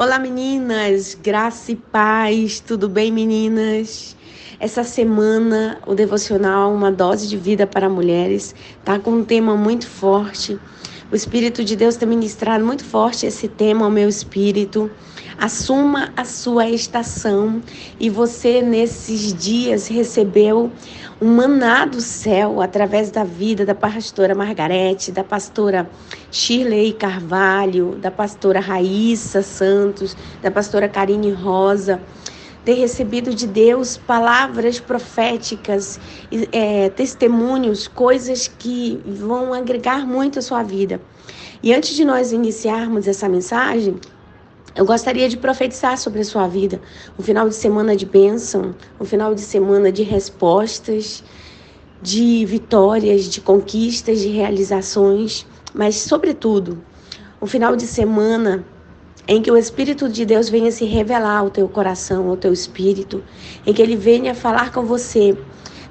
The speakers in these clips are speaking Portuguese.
Olá meninas, graça e paz, tudo bem meninas? Essa semana o devocional Uma Dose de Vida para Mulheres tá com um tema muito forte. O Espírito de Deus tem ministrado muito forte esse tema ao meu espírito. Assuma a sua estação. E você nesses dias recebeu um maná do céu através da vida da pastora Margarete, da pastora Shirley Carvalho, da pastora Raíssa Santos, da pastora Karine Rosa. Ter recebido de Deus palavras proféticas, testemunhos, coisas que vão agregar muito à sua vida. E antes de nós iniciarmos essa mensagem, eu gostaria de profetizar sobre a sua vida. Um final de semana de bênção, um final de semana de respostas, de vitórias, de conquistas, de realizações, mas, sobretudo, um final de semana em que o Espírito de Deus venha se revelar ao teu coração, ao teu espírito, em que Ele venha falar com você,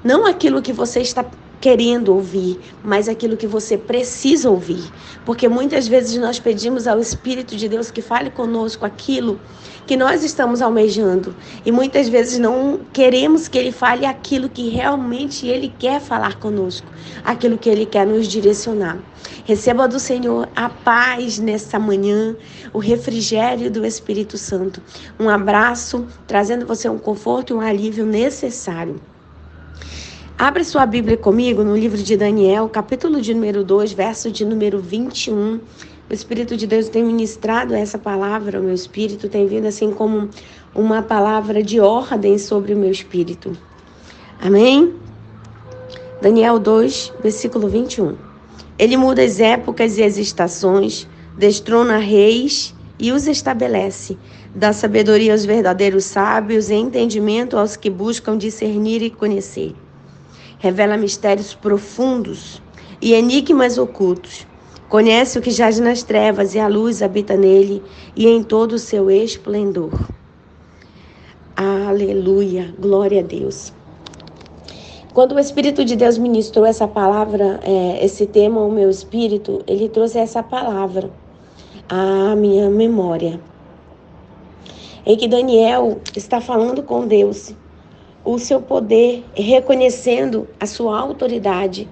não aquilo que você está querendo ouvir, mas aquilo que você precisa ouvir. Porque muitas vezes nós pedimos ao Espírito de Deus que fale conosco aquilo que nós estamos almejando. E muitas vezes não queremos que Ele fale aquilo que realmente Ele quer falar conosco, aquilo que Ele quer nos direcionar. Receba do Senhor a paz nessa manhã, o refrigério do Espírito Santo. Um abraço, trazendo você um conforto e um alívio necessário. Abre sua Bíblia comigo no livro de Daniel, capítulo de número 2, verso de número 21. O Espírito de Deus tem ministrado essa palavra ao meu espírito, tem vindo assim como uma palavra de ordem sobre o meu espírito. Amém? Daniel 2, versículo 21. Ele muda as épocas e as estações, destrona reis e os estabelece. Dá sabedoria aos verdadeiros sábios e entendimento aos que buscam discernir e conhecer. Revela mistérios profundos e enigmas ocultos. Conhece o que jaz nas trevas e a luz habita nele e em todo o seu esplendor. Aleluia, glória a Deus. Quando o Espírito de Deus ministrou essa palavra, esse tema ao meu espírito, ele trouxe essa palavra à minha memória. Em que Daniel está falando com Deus, o seu poder, reconhecendo a sua autoridade.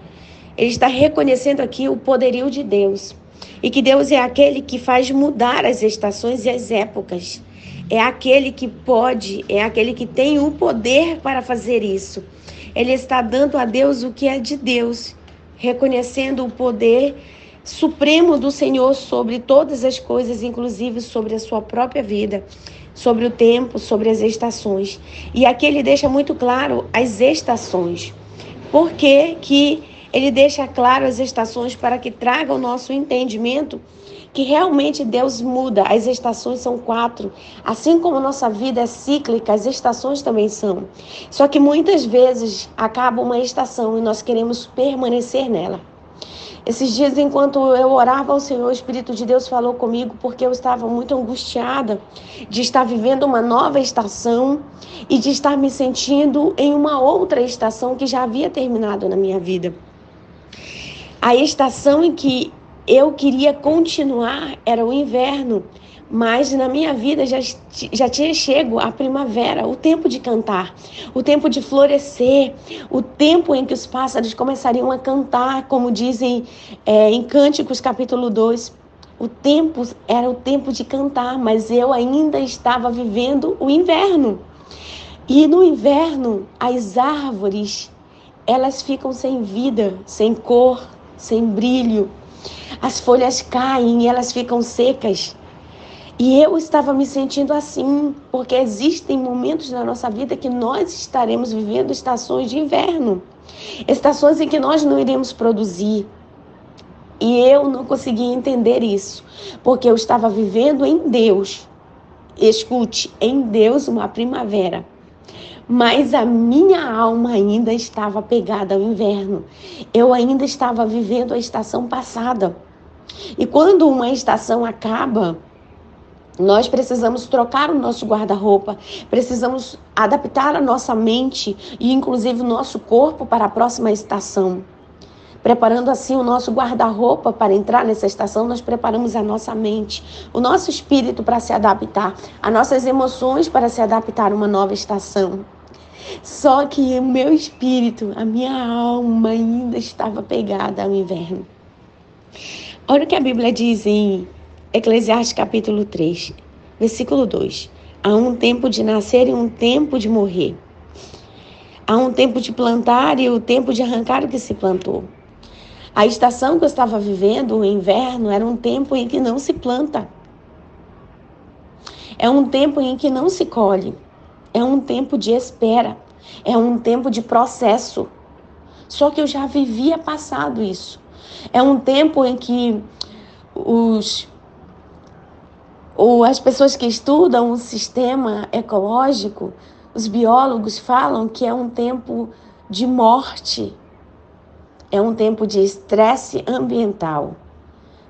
Ele está reconhecendo aqui o poderio de Deus. E que Deus é aquele que faz mudar as estações e as épocas. É aquele que pode, é aquele que tem o poder para fazer isso. Ele está dando a Deus o que é de Deus, reconhecendo o poder supremo do Senhor sobre todas as coisas, inclusive sobre a sua própria vida, sobre o tempo, sobre as estações. E aqui ele deixa muito claro as estações. Por que ele deixa claro as estações? Para que traga o nosso entendimento que realmente Deus muda. As estações são 4. Assim como a nossa vida é cíclica, as estações também são. Só que muitas vezes acaba uma estação e nós queremos permanecer nela. Esses dias, enquanto eu orava ao Senhor, o Espírito de Deus falou comigo porque eu estava muito angustiada de estar vivendo uma nova estação e de estar me sentindo em uma outra estação que já havia terminado na minha vida. A estação em que eu queria continuar era o inverno, mas na minha vida já tinha chego a primavera, o tempo de cantar, o tempo de florescer, o tempo em que os pássaros começariam a cantar, como dizem em Cânticos capítulo 2. O tempo era o tempo de cantar, mas eu ainda estava vivendo o inverno. E no inverno, as árvores, elas ficam sem vida, sem cor, sem brilho. As folhas caem e elas ficam secas. E eu estava me sentindo assim, porque existem momentos na nossa vida que nós estaremos vivendo estações de inverno. Estações em que nós não iremos produzir. E eu não conseguia entender isso, porque eu estava vivendo em Deus. Escute, em Deus uma primavera. Mas a minha alma ainda estava pegada ao inverno. Eu ainda estava vivendo a estação passada. E quando uma estação acaba, nós precisamos trocar o nosso guarda-roupa, precisamos adaptar a nossa mente e inclusive o nosso corpo para a próxima estação. Preparando assim o nosso guarda-roupa para entrar nessa estação, nós preparamos a nossa mente, o nosso espírito para se adaptar, as nossas emoções para se adaptar a uma nova estação. Só que o meu espírito, a minha alma ainda estava pegada ao inverno. Olha o que a Bíblia diz em Eclesiastes capítulo 3, versículo 2. Há um tempo de nascer e um tempo de morrer. Há um tempo de plantar e o tempo de arrancar o que se plantou. A estação que eu estava vivendo, o inverno, era um tempo em que não se planta. É um tempo em que não se colhe. É um tempo de espera. É um tempo de processo. Só que eu já vivia passado isso. É um tempo em que as pessoas que estudam o sistema ecológico, os biólogos falam que é um tempo de morte. É um tempo de estresse ambiental.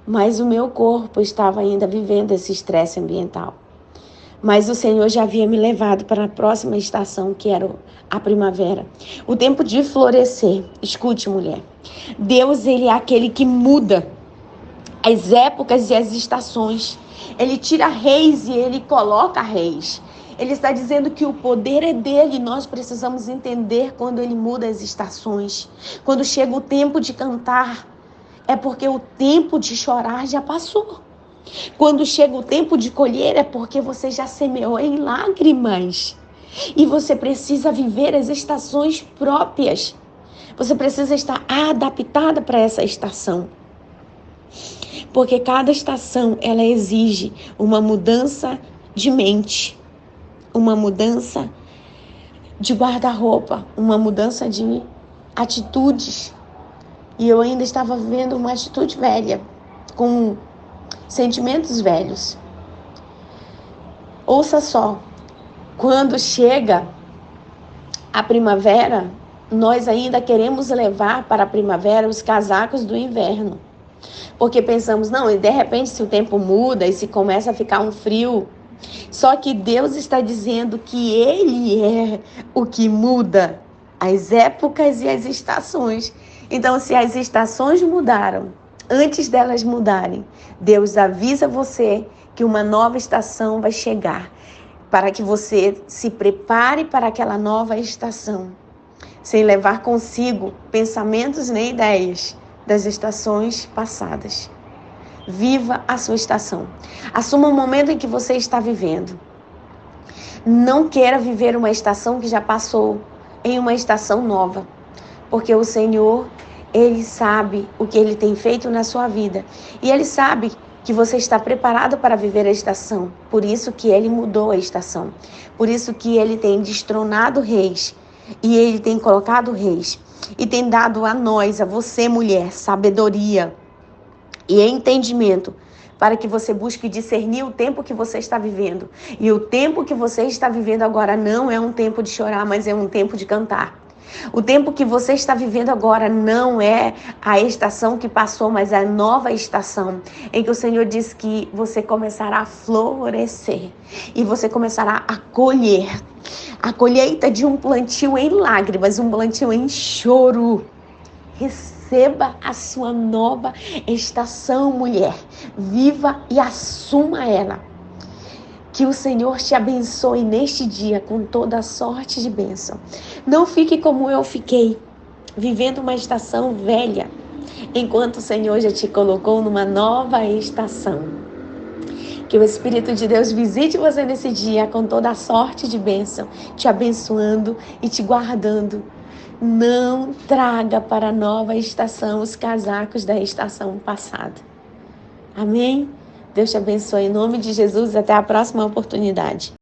Mas o meu corpo estava ainda vivendo esse estresse ambiental. Mas o Senhor já havia me levado para a próxima estação, que era a primavera. O tempo de florescer. Escute, mulher. Deus, ele é aquele que muda as épocas e as estações. Ele tira reis e ele coloca reis. Ele está dizendo que o poder é dele. Nós precisamos entender quando ele muda as estações. Quando chega o tempo de cantar, é porque o tempo de chorar já passou. Quando chega o tempo de colher, é porque você já semeou em lágrimas. E você precisa viver as estações próprias. Você precisa estar adaptada para essa estação. Porque cada estação, ela exige uma mudança de mente, uma mudança de guarda-roupa, uma mudança de atitudes. E eu ainda estava vivendo uma atitude velha, com sentimentos velhos. Ouça só, quando chega a primavera, nós ainda queremos levar para a primavera os casacos do inverno. Porque pensamos, não, e de repente se o tempo muda e se começa a ficar um frio. Só que Deus está dizendo que Ele é o que muda as épocas e as estações. Então, se as estações mudaram, antes delas mudarem, Deus avisa você que uma nova estação vai chegar, para que você se prepare para aquela nova estação, sem levar consigo pensamentos nem ideias das estações passadas. Viva a sua estação. Assuma o momento em que você está vivendo. Não queira viver uma estação que já passou em uma estação nova, porque o Senhor, Ele sabe o que Ele tem feito na sua vida. E Ele sabe que você está preparado para viver a estação. Por isso que Ele mudou a estação. Por isso que Ele tem destronado reis. E Ele tem colocado reis. E tem dado a nós, a você, mulher, sabedoria e entendimento para que você busque discernir o tempo que você está vivendo. E o tempo que você está vivendo agora não é um tempo de chorar, mas é um tempo de cantar. O tempo que você está vivendo agora não é a estação que passou, mas é a nova estação, em que o Senhor diz que você começará a florescer e você começará a colher. A colheita de um plantio em lágrimas, um plantio em choro. Receba a sua nova estação, mulher. Viva e assuma ela. Que o Senhor te abençoe neste dia com toda a sorte de bênção. Não fique como eu fiquei, vivendo uma estação velha, enquanto o Senhor já te colocou numa nova estação. Que o Espírito de Deus visite você nesse dia com toda a sorte de bênção, te abençoando e te guardando. Não traga para a nova estação os casacos da estação passada. Amém? Deus te abençoe em nome de Jesus. Até a próxima oportunidade.